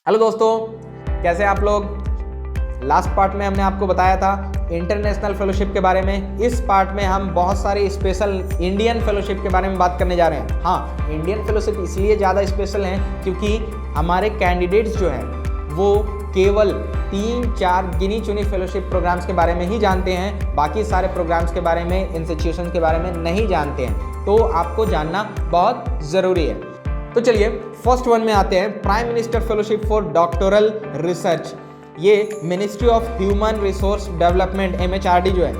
Hello दोस्तों, कैसे आप लोग। लास्ट पार्ट में हमने आपको बताया था इंटरनेशनल फेलोशिप के बारे में। इस पार्ट में हम बहुत सारी स्पेशल इंडियन फेलोशिप के बारे में बात करने जा रहे हैं। हाँ, इंडियन फेलोशिप इसलिए ज़्यादा स्पेशल हैं क्योंकि हमारे कैंडिडेट्स जो हैं वो केवल 3-4 गिनी चुनी फेलोशिप प्रोग्राम्स के बारे में ही जानते हैं, बाकी सारे प्रोग्राम्स के बारे में, इंस्टीट्यूशन के बारे में नहीं जानते हैं। तो आपको जानना बहुत ज़रूरी है। तो चलिए फर्स्ट वन में आते हैं, prime minister fellowship for doctoral research. ये ministry of human resource development MHRD जो है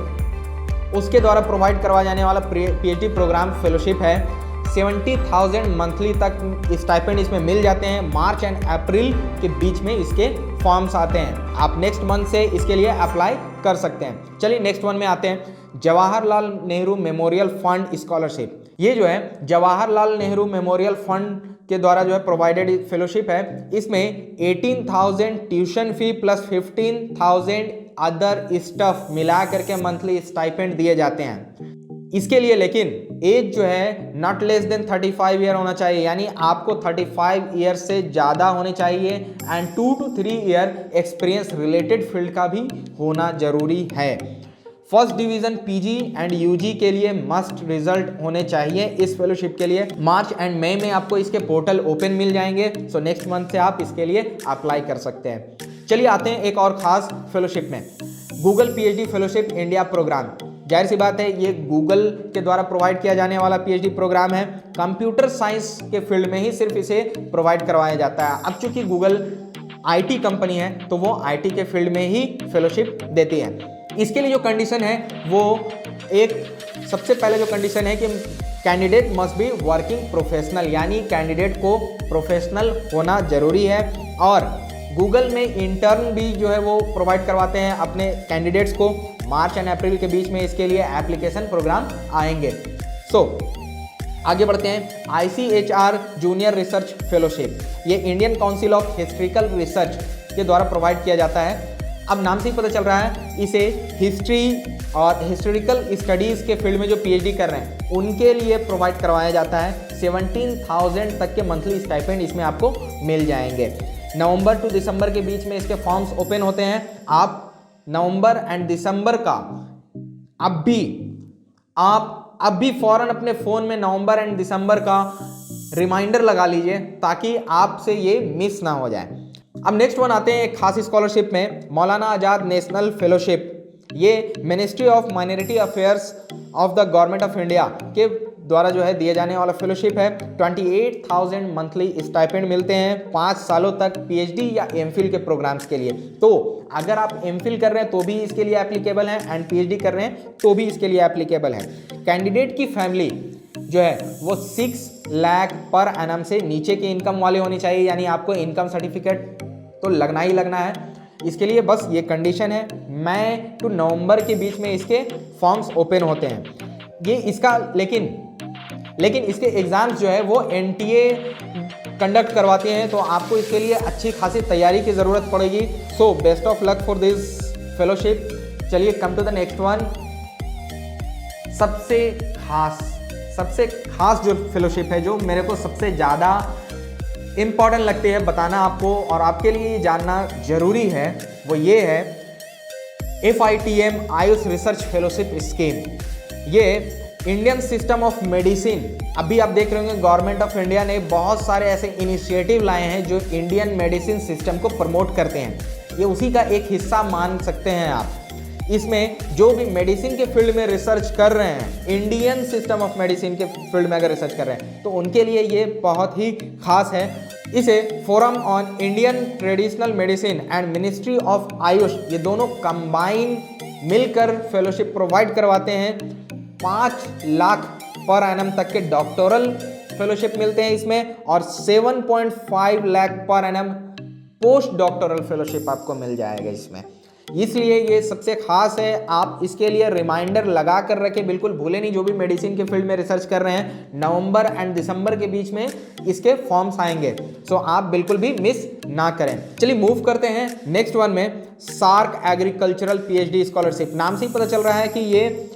उसके द्वारा प्रोवाइड करवाया जाने वाला PhD प्रोग्राम फेलोशिप है। 70,000 मंथली तक स्टाइपेंड इसमें मिल जाते हैं। मार्च एंड अप्रैल के बीच में इसके फॉर्म्स आते हैं। आप नेक्स्ट मंथ से इसके लिए अप्लाई कर सकते हैं। चलिए नेक्स्ट वन में आते हैं, Jawaharlal Nehru memorial fund scholarship. ये जो है जवाहरलाल नेहरू मेमोरियल फंड के द्वारा जो है प्रोवाइडेड फेलोशिप है। इसमें 18,000 tuition fee plus 15,000 other stuff मिला करके मंथली स्टाइपेंड दिए जाते हैं। इसके लिए लेकिन एज जो है नॉट लेस देन 35 ईयर होना चाहिए, यानी आपको 35 ईयर से ज़्यादा होने चाहिए and 2 to 3 year experience related field का भी होना जरूरी है। First division PG and UG के लिए मस्ट रिजल्ट होने चाहिए इस फेलोशिप के लिए। मार्च एंड मई में आपको इसके पोर्टल ओपन मिल जाएंगे, सो नेक्स्ट मंथ से आप इसके लिए अप्लाई कर सकते हैं। चलिए आते हैं एक और खास फेलोशिप में, Google PhD fellowship India programme. जाहिर सी बात है ये गूगल के द्वारा प्रोवाइड किया जाने वाला PhD प्रोग्राम है। कंप्यूटर साइंस के फील्ड में ही सिर्फ इसे प्रोवाइड करवाया जाता है। अब चूंकि गूगल IT कंपनी है तो वो IT के फील्ड में ही फेलोशिप देती है। इसके लिए जो कंडीशन है वो एक सबसे पहले जो कंडीशन है कि candidate must be working professional, यानी कैंडिडेट को प्रोफेशनल होना जरूरी है। और गूगल में इंटर्न भी जो है वो प्रोवाइड करवाते हैं अपने कैंडिडेट्स को। मार्च एंड अप्रैल के बीच में इसके लिए एप्लीकेशन प्रोग्राम आएंगे। आगे बढ़ते हैं, ICHR जूनियर रिसर्च फेलोशिप। ये Indian council of historical research के द्वारा प्रोवाइड किया जाता है। अब नाम से ही पता चल रहा है इसे हिस्ट्री और हिस्टोरिकल स्टडीज़ के फील्ड में जो PhD कर रहे हैं उनके लिए प्रोवाइड करवाया जाता है। 17,000 तक के मंथली स्टाइपेंड इसमें आपको मिल जाएंगे। नवंबर टू दिसंबर के बीच में इसके फॉर्म्स ओपन होते हैं। आप नवंबर एंड दिसंबर का अब भी फौरन अपने फ़ोन में नवंबर एंड दिसंबर का रिमाइंडर लगा लीजिए ताकि आपसे ये मिस ना हो जाए। अब नेक्स्ट वन आते हैं एक खास स्कॉलरशिप में, मौलाना आज़ाद नेशनल फेलोशिप। ये ministry of minority affairs of the government of India के द्वारा जो है दिए जाने वाला फेलोशिप है। 28,000 मंथली स्टाइपेंड मिलते हैं 5 सालों तक PhD या MPhil के प्रोग्राम्स के लिए। तो अगर आप MPhil कर रहे हैं तो भी इसके लिए एप्लीकेबल है एंड PhD कर रहे हैं तो भी इसके लिए एप्लीकेबल है। कैंडिडेट की फैमिली जो है वो 6 लाख पर एनम से नीचे की इनकम वाले होनी चाहिए, यानी आपको इनकम सर्टिफिकेट तो लगना ही लगना है। इसके लिए बस ये कंडीशन है। मई टू नवंबर के बीच में इसके फॉर्म्स ओपन होते हैं। ये इसका लेकिन इसके एग्ज़ाम्स जो है वो NTA कंडक्ट करवाते हैं, तो आपको इसके लिए अच्छी खासी तैयारी की ज़रूरत पड़ेगी। So best of luck for this fellowship. चलिए come to the next one, सबसे खास जो फेलोशिप है, जो मेरे को सबसे ज़्यादा इम्पॉर्टेंट लगती है बताना आपको और आपके लिए ये जानना जरूरी है, वो ये है FITM Ayush research fellowship scheme. ये इंडियन सिस्टम ऑफ मेडिसिन, अभी आप देख रहे होंगे गवर्नमेंट ऑफ इंडिया ने बहुत सारे ऐसे इनिशिएटिव लाए हैं जो इंडियन मेडिसिन सिस्टम को प्रमोट करते हैं। ये उसी का एक हिस्सा मान सकते हैं आप। इसमें जो भी मेडिसिन के फील्ड में रिसर्च कर रहे हैं, इंडियन सिस्टम ऑफ मेडिसिन के फील्ड में अगर रिसर्च कर रहे हैं तो उनके लिए ये बहुत ही खास है। इसे forum on Indian traditional medicine and ministry of Ayush, ये दोनों कंबाइन मिलकर फेलोशिप प्रोवाइड करवाते हैं। 5 लाख पर एनम तक के डॉक्टोरल फेलोशिप मिलते हैं इसमें और 7.5 lakh per annum post doctoral fellowship आपको मिल जाएगा इसमें। इसलिए ये सबसे खास है। आप इसके लिए रिमाइंडर लगा कर रखें, बिल्कुल भूले नहीं। जो भी मेडिसिन के फील्ड में रिसर्च कर रहे हैं, नवंबर एंड दिसंबर के बीच में इसके फॉर्म्स आएंगे, सो आप बिल्कुल भी मिस ना करें। चलिए मूव करते हैं नेक्स्ट वन में, सार्क एग्रीकल्चरल PhD स्कॉलरशिप। नाम से ही पता चल रहा है कि ये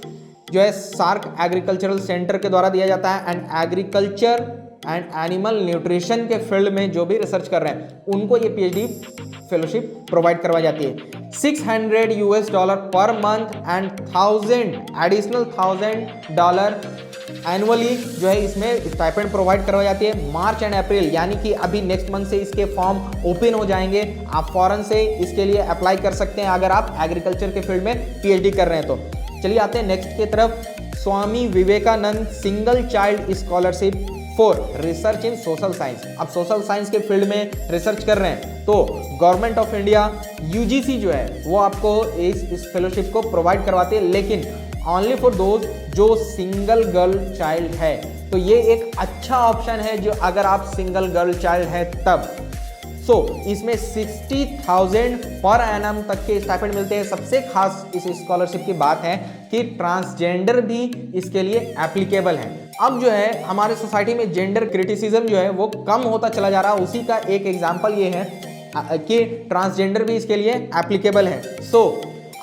जो है सार्क एग्रीकल्चरल सेंटर के द्वारा दिया जाता है and agriculture and animal nutrition के फील्ड में जो भी रिसर्च कर रहे हैं उनको ये पीएचडी फेलोशिप प्रोवाइड करवाई जाती है। $600 पर मंथ एंड $1,000 एनुअली जो है इसमें स्टाइपेंड प्रोवाइड करवाई जाती है। मार्च एंड अप्रैल यानी कि अभी नेक्स्ट मंथ से इसके फॉर्म ओपन हो जाएंगे, आप फौरन से इसके लिए अप्लाई कर सकते हैं अगर आप एग्रीकल्चर के फील्ड में पीएचडी कर रहे हैं तो। चलिए आते हैं नेक्स्ट की तरफ। Swami Vivekananda single child scholarship for research in social science. अब सोशल साइंस के फील्ड में रिसर्च कर रहे हैं तो गवर्नमेंट ऑफ इंडिया यूजीसी जो है वो आपको इस फेलोशिप को प्रोवाइड करवाती है, लेकिन ओनली फॉर दोज जो सिंगल गर्ल चाइल्ड है। तो ये एक अच्छा ऑप्शन है जो अगर आप सिंगल गर्ल चाइल्ड है तब। इसमें 60,000 पर एनम तक के स्टाइपेंड मिलते हैं। सबसे खास इस स्कॉलरशिप की बात है कि ट्रांसजेंडर भी इसके लिए एप्लीकेबल है। अब जो है हमारे सोसाइटी में जेंडर क्रिटिसिज्म जो है वो कम होता चला जा रहा है, उसी का एक एग्जांपल ये है कि ट्रांसजेंडर भी इसके लिए एप्लीकेबल है।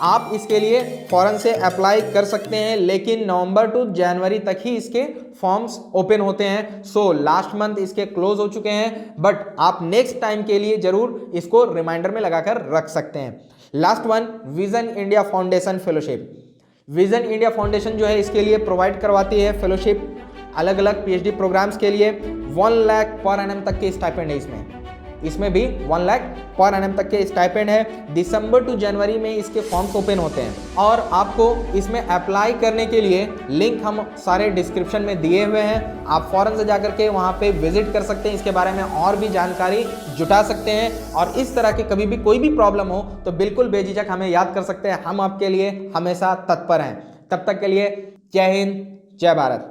आप इसके लिए फौरन से अप्लाई कर सकते हैं, लेकिन नवंबर टू जनवरी तक ही इसके फॉर्म्स ओपन होते हैं। लास्ट मंथ इसके क्लोज हो चुके हैं, बट आप नेक्स्ट टाइम के लिए जरूर इसको रिमाइंडर में लगाकर रख सकते हैं। Last one, vision India foundation fellowship. Vision India foundation जो है इसके लिए प्रोवाइड करवाती है फेलोशिप अलग अलग पीएचडी प्रोग्राम्स के लिए। 1 लाख पर एनम तक के स्टाइपेंड है इसमें भी 1 लाख पर एनम तक के स्टाइपेंड है। दिसंबर टू जनवरी में इसके फॉर्म्स ओपन होते हैं और आपको इसमें अप्लाई करने के लिए लिंक हम सारे डिस्क्रिप्शन में दिए हुए हैं। आप फौरन से जाकर के वहाँ पे विजिट कर सकते हैं, इसके बारे में और भी जानकारी जुटा सकते हैं। और इस तरह की कभी भी कोई भी प्रॉब्लम हो तो बिल्कुल बेझिझक हमें याद कर सकते हैं, हम आपके लिए हमेशा तत्पर हैं। तब तक के लिए जय हिंद, जय भारत।